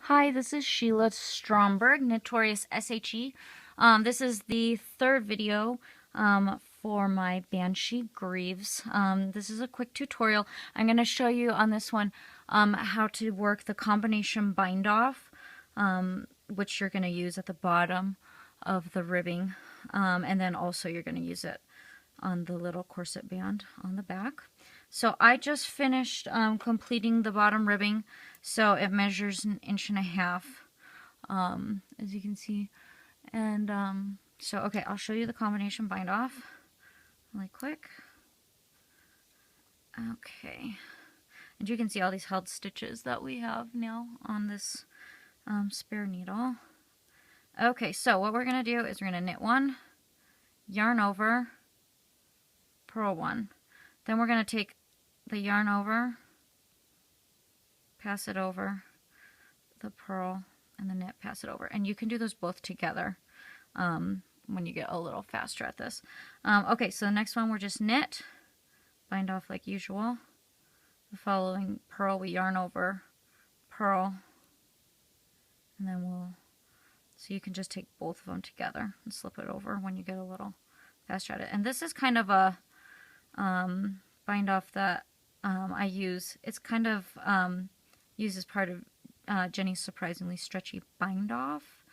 Hi, this is Sheila Stromberg, Notorious SHE. This is the third video for my Banshee Greaves. This is a quick tutorial. I'm going to show you on this one how to work the combination bind off, which you're going to use at the bottom of the ribbing, and then also you're going to use it on the little corset band on the back. So I just finished completing the bottom ribbing, so it measures 1.5 inches, as you can see. And so okay, I'll show you the combination bind off really quick. Okay, and you can see all these held stitches that we have now on this spare needle. Okay, so what we're gonna do is we're gonna knit one, yarn over, purl one. Then we're going to take the yarn over, pass it over, the purl, and the knit, pass it over. And you can do those both together when you get a little faster at this. Okay, so the next one we're just knit, bind off like usual. The following purl, we yarn over, purl, and then so you can just take both of them together and slip it over when you get a little faster at it. And this is kind of a bind off that I use. It's kind of used as part of Jenny's Surprisingly Stretchy bind off.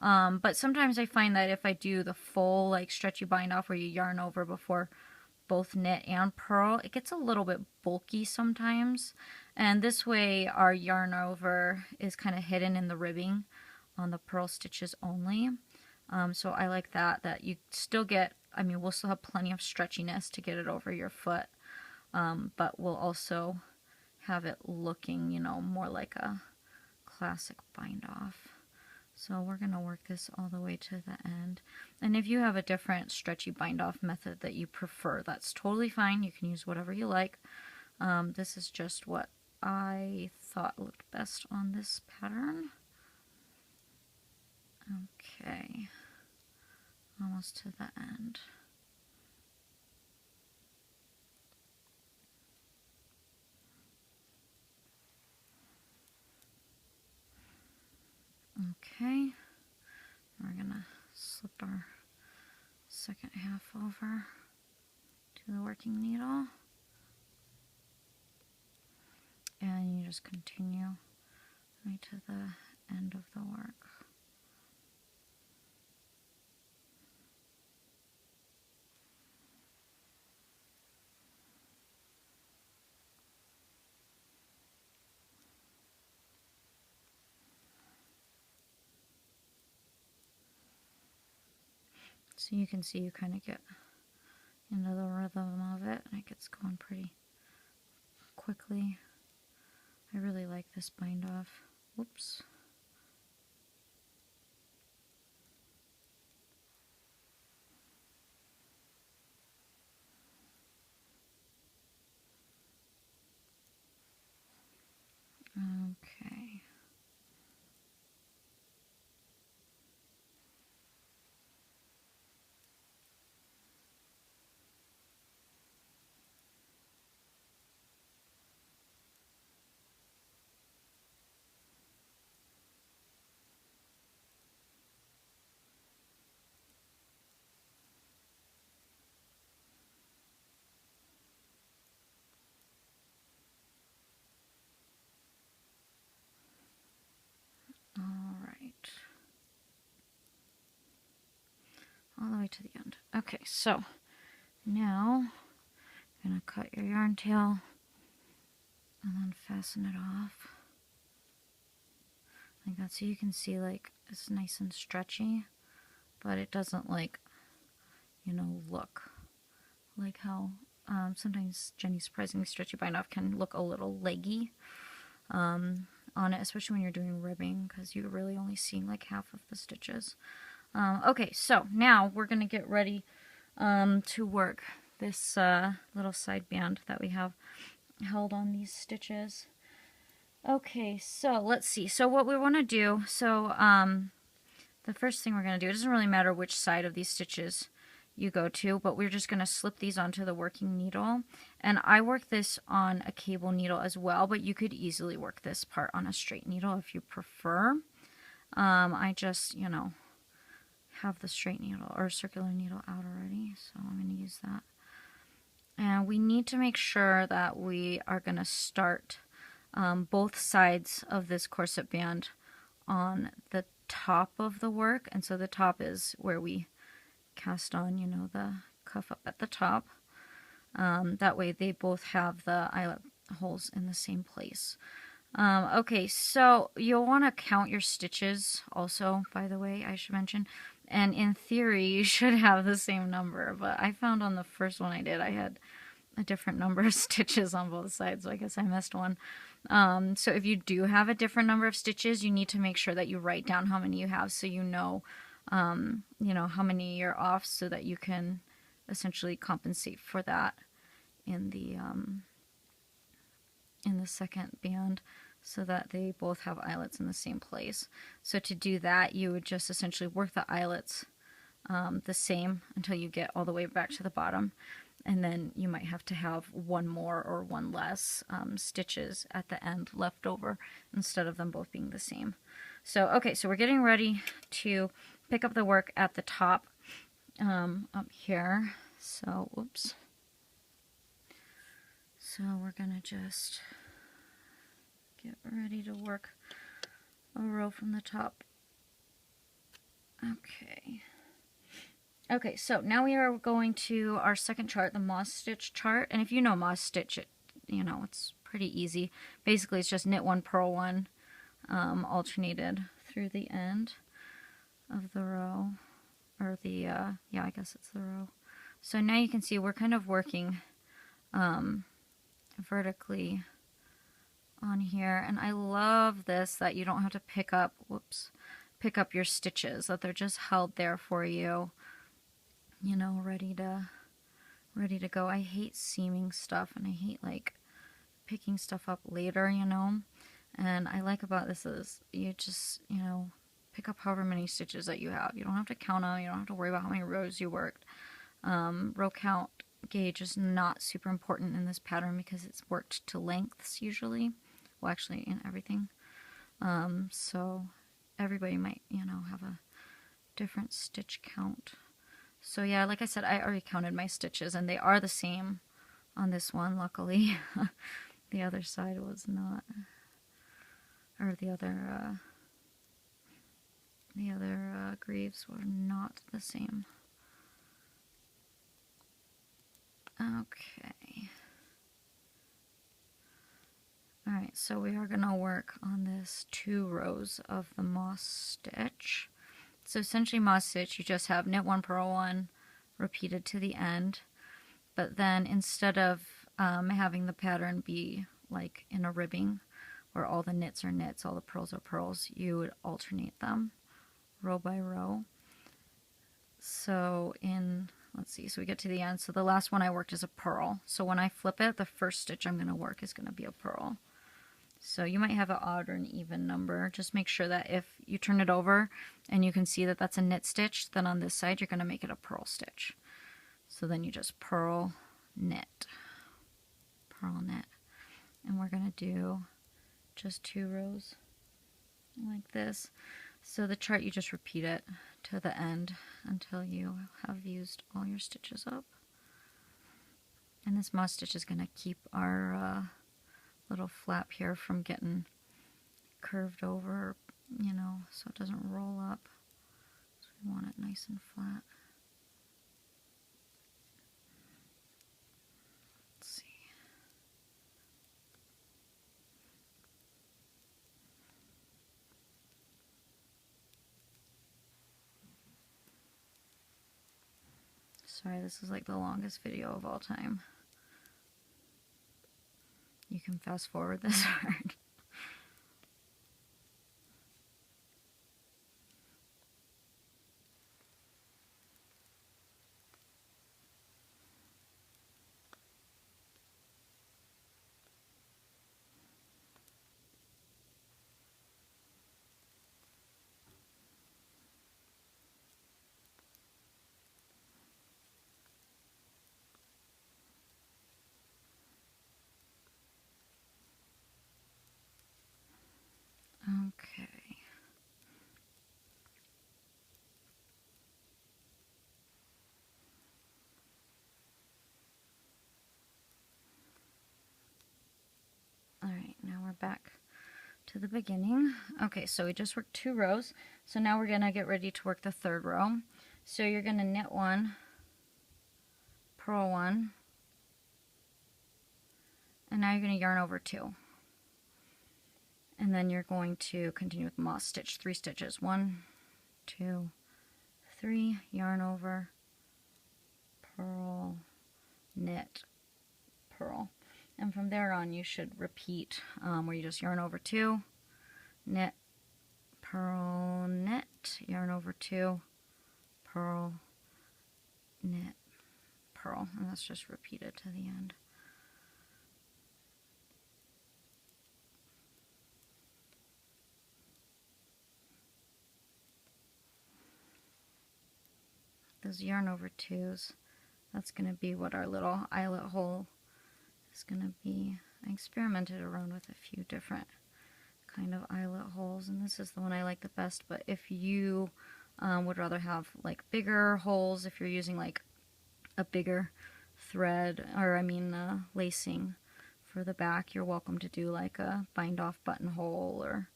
But sometimes I find that if I do the full like stretchy bind off where you yarn over before both knit and purl, it gets a little bit bulky sometimes. And this way our yarn over is kind of hidden in the ribbing on the purl stitches only. So I like that you still get, I mean, we'll still have plenty of stretchiness to get it over your foot, but we'll also have it looking, you know, more like a classic bind off. So we're going to work this all the way to the end. And if you have a different stretchy bind off method that you prefer, that's totally fine. You can use whatever you like. This is just what I thought looked best on this pattern. Okay, almost to the end. Okay, we're gonna slip our second half over to the working needle, and you just continue right to the end of the work. So you can see you kind of get into the rhythm of it, and it gets going pretty quickly. I really like this bind off. Whoops. Okay. Alright. All the way to the end. Okay, so now you're going to cut your yarn tail and then fasten it off like that, so you can see like it's nice and stretchy, but it doesn't like, you know, look like how sometimes Jenny's Surprisingly Stretchy bind off can look a little leggy on it, especially when you're doing ribbing, because you're really only seeing like half of the stitches. Okay, so now we're going to get ready to work this little side band that we have held on these stitches. Okay, so let's see. So what we want to do, so the first thing we're going to do, it doesn't really matter which side of these stitches you go to, but we're just going to slip these onto the working needle. And I work this on a cable needle as well, but you could easily work this part on a straight needle if you prefer. I just, you know, have the straight needle or circular needle out already, so I'm going to use that. And we need to make sure that we are going to start both sides of this corset band on the top of the work. And so the top is where we cast on, you know, the cuff up at the top. That way they both have the eyelet holes in the same place. Okay, so you'll want to count your stitches also, by the way, I should mention. And in theory, you should have the same number, but I found on the first one I did, I had a different number of stitches on both sides, so I guess I missed one. So if you do have a different number of stitches, you need to make sure that you write down how many you have so you know how many you're off, so that you can essentially compensate for that in the second band, so that they both have eyelets in the same place. So to do that, you would just essentially work the eyelets the same until you get all the way back to the bottom. And then you might have to have one more or one less stitches at the end left over instead of them both being the same. So, okay, so we're getting ready to pick up the work at the top up here. So, oops. So we're going to just get ready to work a row from the top. Okay. Okay, so now we are going to our second chart, the moss stitch chart. And if you know moss stitch, it's pretty easy. Basically, it's just knit one, purl one, alternated through the end of the row. Or the, yeah, I guess it's the row. So now you can see we're kind of working vertically on here. And I love this, that you don't have to pick up your stitches, that they're just held there for you. Ready to go. I hate seaming stuff, and I hate like picking stuff up later, and I like about this is you just, pick up however many stitches that you have. You don't have to count them. You don't have to worry about how many rows you worked. Row count gauge is not super important in this pattern because it's worked to lengths usually. Well, actually in everything. So everybody might, have a different stitch count. So yeah, like I said, I already counted my stitches, and they are the same on this one, luckily. The other side was not, or the other greaves were not the same. Okay. Alright, so we are going to work on this 2 rows of the moss stitch. So essentially moss stitch, you just have knit 1, purl 1, repeated to the end. But then instead of having the pattern be like in a ribbing, where all the knits are knits, all the purls are purls, you would alternate them row by row. So let's see, so we get to the end. So the last one I worked is a purl. So when I flip it, the first stitch I'm going to work is going to be a purl. So you might have an odd or an even number. Just make sure that if you turn it over and you can see that that's a knit stitch, then on this side you're going to make it a purl stitch. So then you just purl, knit, purl, knit. And we're going to do just 2 rows like this. So the chart, you just repeat it to the end until you have used all your stitches up. And this moss stitch is going to keep our little flap here from getting curved over, so it doesn't roll up. So we want it nice and flat. Let's see. Sorry, this is like the longest video of all time. You can fast forward this part. back to the beginning. Okay, so we just worked 2 rows. So now we're gonna get ready to work the 3rd row. So you're gonna knit 1, purl 1, and now you're gonna yarn over 2. And then you're going to continue with moss stitch, 3 stitches. 1, 2, 3, yarn over, purl, knit, purl. And from there on you should repeat where you just yarn over 2, knit, purl, knit, yarn over 2, purl, knit, purl, and that's just repeated to the end. Those yarn over 2s, that's going to be what our little eyelet hole is going to be. I experimented around with a few different kind of eyelet holes, and this is the one I like the best. But if you would rather have like bigger holes, if you're using like a bigger thread, or I mean lacing for the back, you're welcome to do like a bind off buttonhole or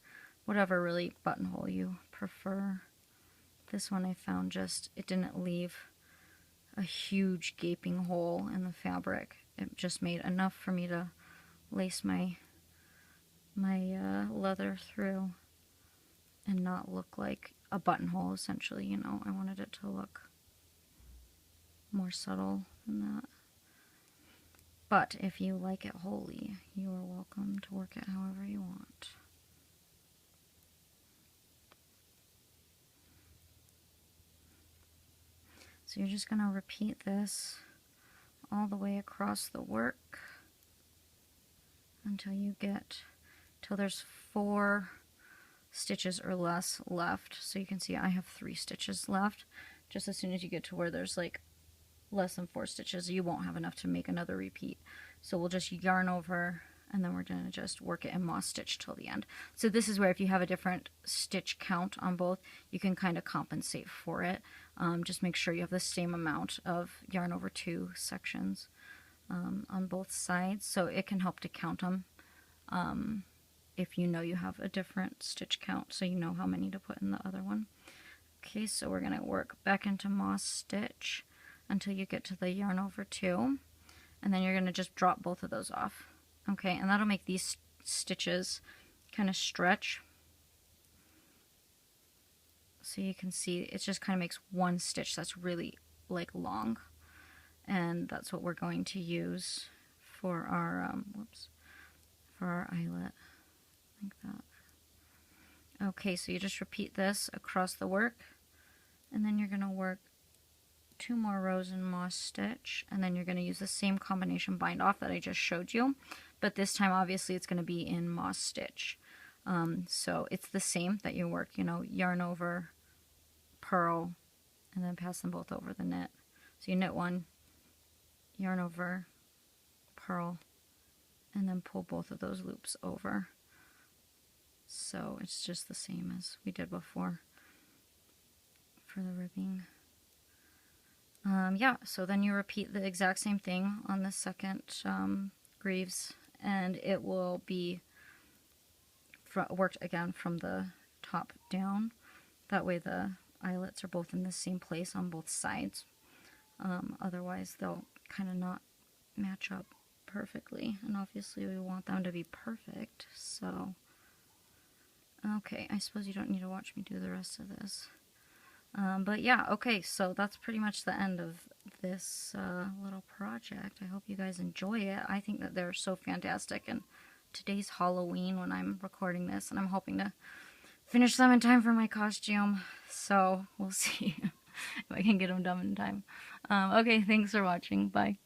whatever really buttonhole you prefer. This one I found just, it didn't leave a huge gaping hole in the fabric. It just made enough for me to lace my leather through and not look like a buttonhole, essentially, you know. I wanted it to look more subtle than that. But if you like it wholly, you are welcome to work it however you want. So you're just going to repeat this all the way across the work until you get, till there's 4 stitches or less left. So you can see I have 3 stitches left. Just as soon as you get to where there's like less than 4 stitches, you won't have enough to make another repeat. So we'll just yarn over, and then we're going to just work it in moss stitch till the end. So this is where if you have a different stitch count on both, you can kind of compensate for it. Just make sure you have the same amount of yarn over 2 sections on both sides, so it can help to count them if you know you have a different stitch count, so you know how many to put in the other one. Okay, so we're going to work back into moss stitch until you get to the yarn over 2, and then you're going to just drop both of those off. Okay, and that'll make these stitches kind of stretch. So you can see it just kind of makes one stitch that's really like long, and that's what we're going to use for our for our eyelet, like that. Okay, so you just repeat this across the work, and then you're going to work 2 more rows in moss stitch, and then you're going to use the same combination bind off that I just showed you, but this time obviously it's going to be in moss stitch. So it's the same that you work, you know, yarn over, purl, and then pass them both over the knit. So you knit 1, yarn over, purl, and then pull both of those loops over. So it's just the same as we did before for the ribbing. Yeah, so then you repeat the exact same thing on the second greaves, and it will be worked again from the top down. That way the eyelets are both in the same place on both sides. Otherwise they'll kind of not match up perfectly, and obviously we want them to be perfect. So okay, I suppose you don't need to watch me do the rest of this. But yeah, okay, so that's pretty much the end of this little project. I hope you guys enjoy it. I think that they're so fantastic, and today's Halloween when I'm recording this, and I'm hoping to finish them in time for my costume, so we'll see if I can get them done in time. Okay, thanks for watching. Bye.